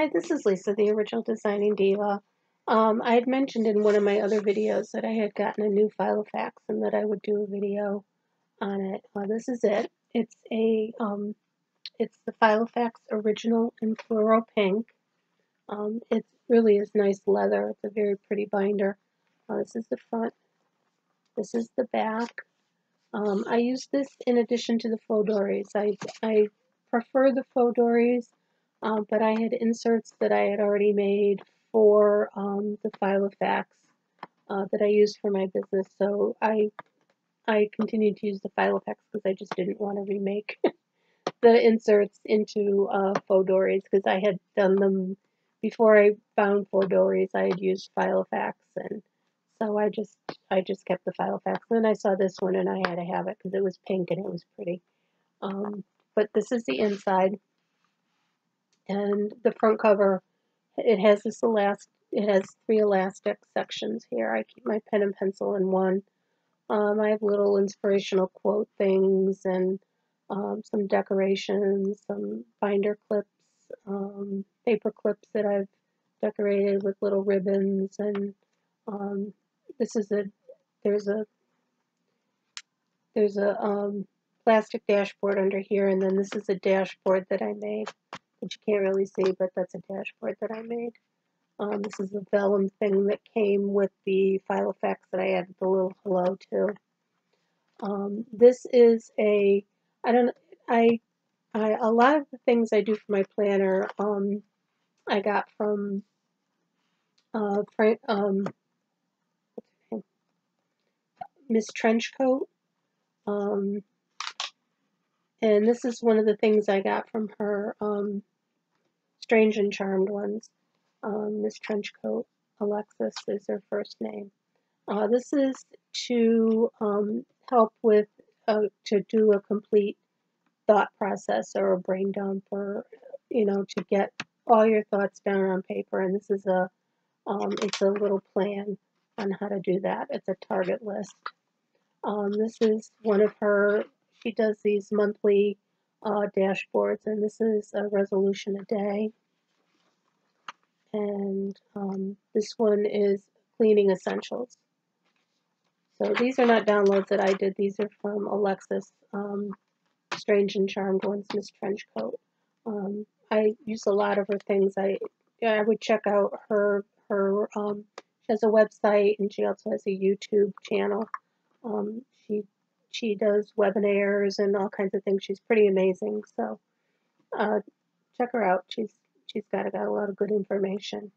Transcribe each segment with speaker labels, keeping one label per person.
Speaker 1: Hi, this is Lisa, the original Designing Diva. I had mentioned in one of my other videos that I had gotten a new Filofax and that I would do a video on it. This is it. It's the Filofax original in fluoro pink. It really is nice leather. It's a very pretty binder. This is the front. This is the back. I use this in addition to the faux dories. I prefer the faux dories. But I had inserts that I had already made for the Filofax that I used for my business. So I continued to use the Filofax because I just didn't want to remake the inserts into faux dories because I had done them before I found faux dories. I had used Filofax, and so I just kept the Filofax. And then I saw this one and I had to have it because it was pink and it was pretty. But this is the inside. And the front cover, it has it has 3 elastic sections here. I keep my pen and pencil in one. I have little inspirational quote things and some decorations, some binder clips, paper clips that I've decorated with little ribbons, and there's a plastic dashboard under here, and then this is a dashboard that I made, which you can't really see, but that's a dashboard that I made. This is a vellum thing that came with the Filofax that I added the little hello to. This is a lot of the things I do for my planner, I got from Miss Trenchcoat. And this is one of the things I got from her Strange and Charmed ones. Miss Trenchcoat, Alexis is her first name. This is to help with, to do a complete thought process or a brain dump, or, to get all your thoughts down on paper. And this is it's a little plan on how to do that. It's a target list. This is one of her, she does these monthly dashboards, and this is a resolution a day. And this one is cleaning essentials. So these are not downloads that I did. These are from Alexis, Strange and Charmed ones, Miss Trenchcoat. I use a lot of her things. I would check out her she has a website, and she also has a YouTube channel. She does webinars and all kinds of things. She's pretty amazing. So check her out. She's got a lot of good information.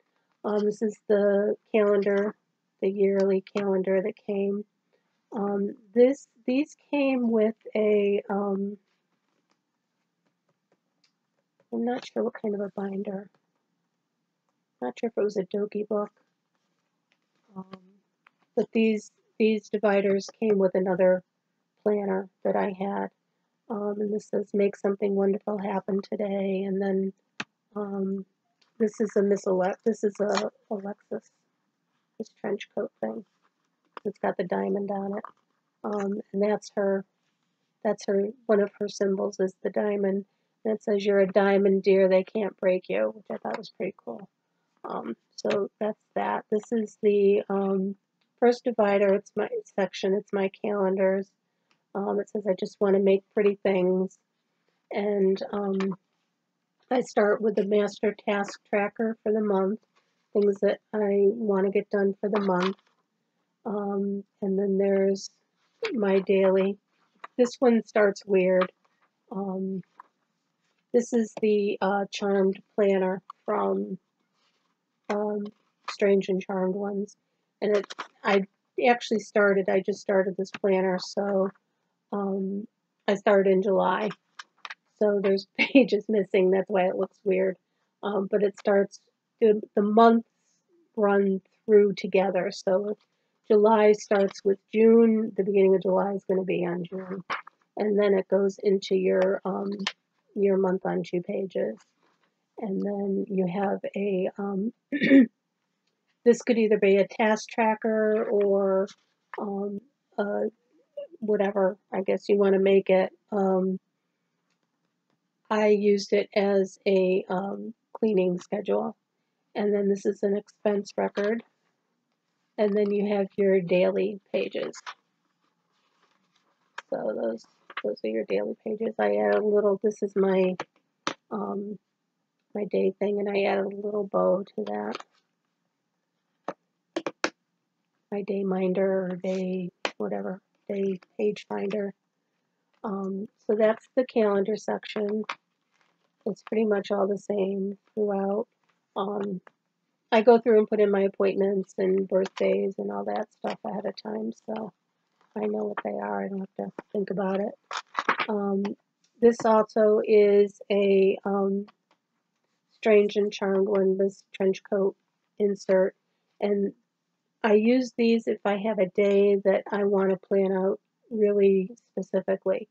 Speaker 1: This is the calendar, the yearly calendar that came. These came with a I'm not sure what kind of a binder. Not sure if it was a Doki book. But these dividers came with another planner that I had. And this says, make something wonderful happen today. And then this is a Alexis, this trench coat thing. It's got the diamond on it. And that's her, one of her symbols is the diamond. And it says, you're a diamond, dear, they can't break you, which I thought was pretty cool. So that's that. This is the first divider. It's my section. It's my calendars. It says I just want to make pretty things. And I start with the master task tracker for the month, things that I want to get done for the month. And then there's my daily. This one starts weird. This is the Charmed planner from Strange and Charmed ones. And I just started this planner, so I started in July. So there's pages missing, that's why it looks weird. But it starts, the months run through together. So July starts with June, the beginning of July is going to be on June. And then it goes into your month on 2 pages. And then you have a, this could either be a task tracker or whatever, I guess you want to make it. I used it as a cleaning schedule. And then this is an expense record. And then you have your daily pages. So those are your daily pages. I add a little, this is my my day thing, and I added a little bow to that. My day minder or day whatever, day page finder. So that's the calendar section. It's pretty much all the same throughout. I go through and put in my appointments and birthdays and all that stuff ahead of time, so I know what they are. I don't have to think about it. This also is a Strange and Charmed one, this trench coat insert, and I use these if I have a day that I want to plan out really specifically.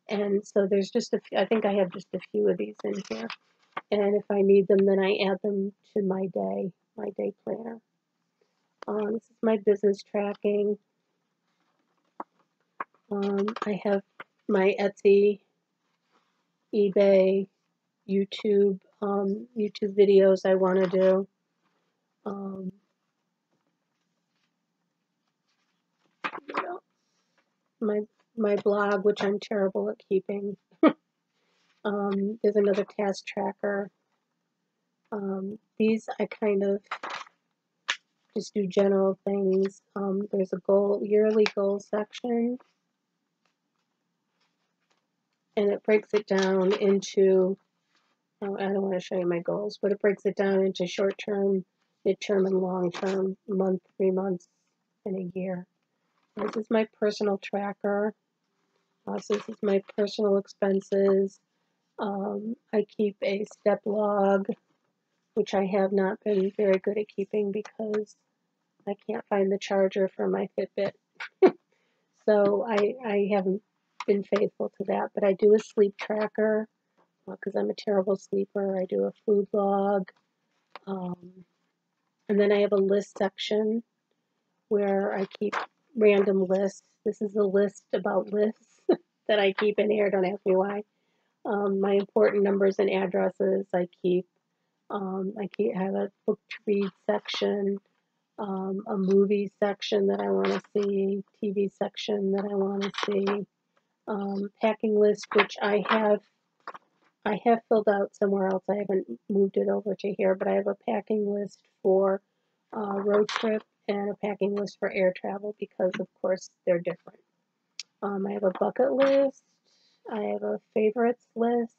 Speaker 1: And so there's just a few, I think I have just a few of these in here. And if I need them, then I add them to my day planner. This is my business tracking. I have my Etsy, eBay, YouTube, YouTube videos I want to do. My blog, which I'm terrible at keeping. There's another task tracker. These I kind of just do general things. There's a yearly goal section, and it breaks it down into, I don't want to show you my goals, but it breaks it down into short-term, mid-term, and long-term, month, 3 months, and a year. This is my personal tracker. This is my personal expenses. I keep a step log, which I have not been very good at keeping because I can't find the charger for my Fitbit. So I haven't been faithful to that, but I do a sleep tracker because I'm a terrible sleeper. I do a food log. And then I have a list section where I keep random lists. This is a list about lists that I keep in here. Don't ask me why. My important numbers and addresses I keep. Have a book to read section, a movie section that I want to see, TV section that I want to see, packing list, which I have filled out somewhere else. I haven't moved it over to here, but I have a packing list for road trip and a packing list for air travel because, of course, they're different. I have a bucket list. I have a favorites list.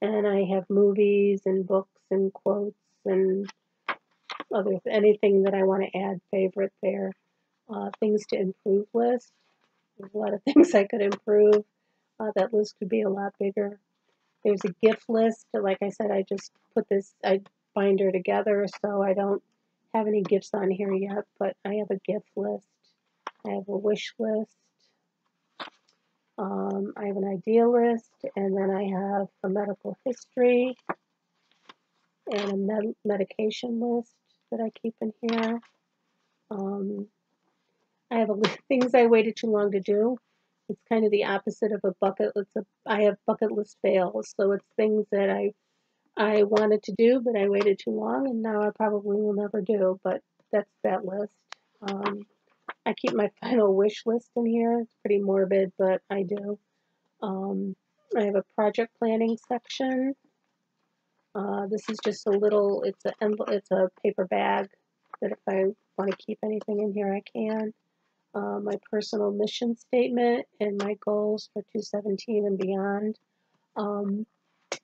Speaker 1: And I have movies and books and quotes and anything that I want to add favorite there. Things to improve list. There's a lot of things I could improve. That list could be a lot bigger. There's a gift list. Like I said, I just put this binder together, so I don't have any gifts on here yet, but I have a gift list. I have a wish list. I have an idea list, and then I have a medical history and a medication list that I keep in here. I have things I waited too long to do. It's kind of the opposite of a bucket. I have bucket list fails, so it's things that I wanted to do, but I waited too long, and now I probably will never do. But that's that list. I keep my final wish list in here. It's pretty morbid, but I do. I have a project planning section. This is just a little. It's a paper bag that if I want to keep anything in here, I can. My personal mission statement and my goals for 2017 and beyond.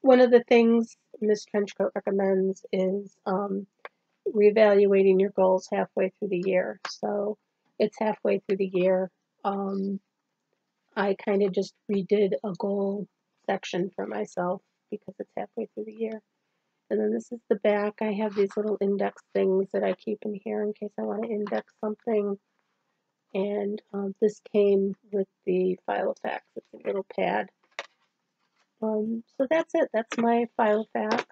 Speaker 1: One of the things Ms. Trenchcoat recommends is reevaluating your goals halfway through the year. So it's halfway through the year. I kind of just redid a goal section for myself because it's halfway through the year. And then this is the back. I have these little index things that I keep in here in case I want to index something. And this came with the Filofax. It's a little pad. So that's it. That's my Filofax.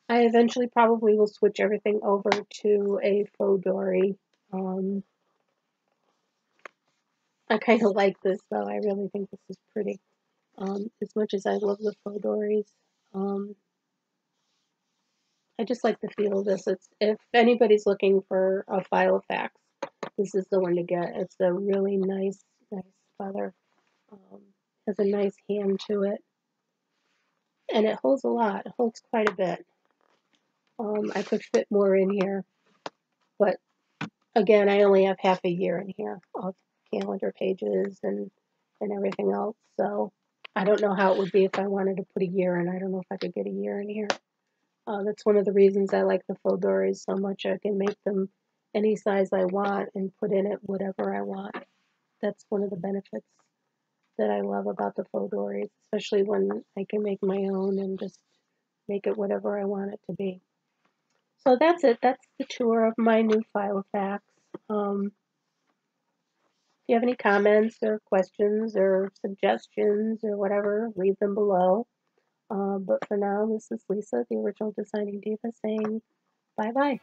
Speaker 1: I eventually probably will switch everything over to a faux dory. I kind of like this, though. I really think this is pretty. As much as I love the faux dories, I just like the feel of this. It's, if anybody's looking for a Filofax, this is the one to get. It's a really nice leather. Has a nice hand to it, and it holds a lot. It holds quite a bit. I could fit more in here, but again, I only have half a year in here of calendar pages and everything else. So I don't know how it would be if I wanted to put a year in. I don't know if I could get a year in here. That's one of the reasons I like the faux dories so much. I can make them any size I want and put in it whatever I want. That's one of the benefits that I love about the faux dories, especially when I can make my own and just make it whatever I want it to be. So that's it. That's the tour of my new Filofax. If you have any comments or questions or suggestions or whatever, leave them below. But for now, this is Lisa, the original Designing Diva, saying bye-bye.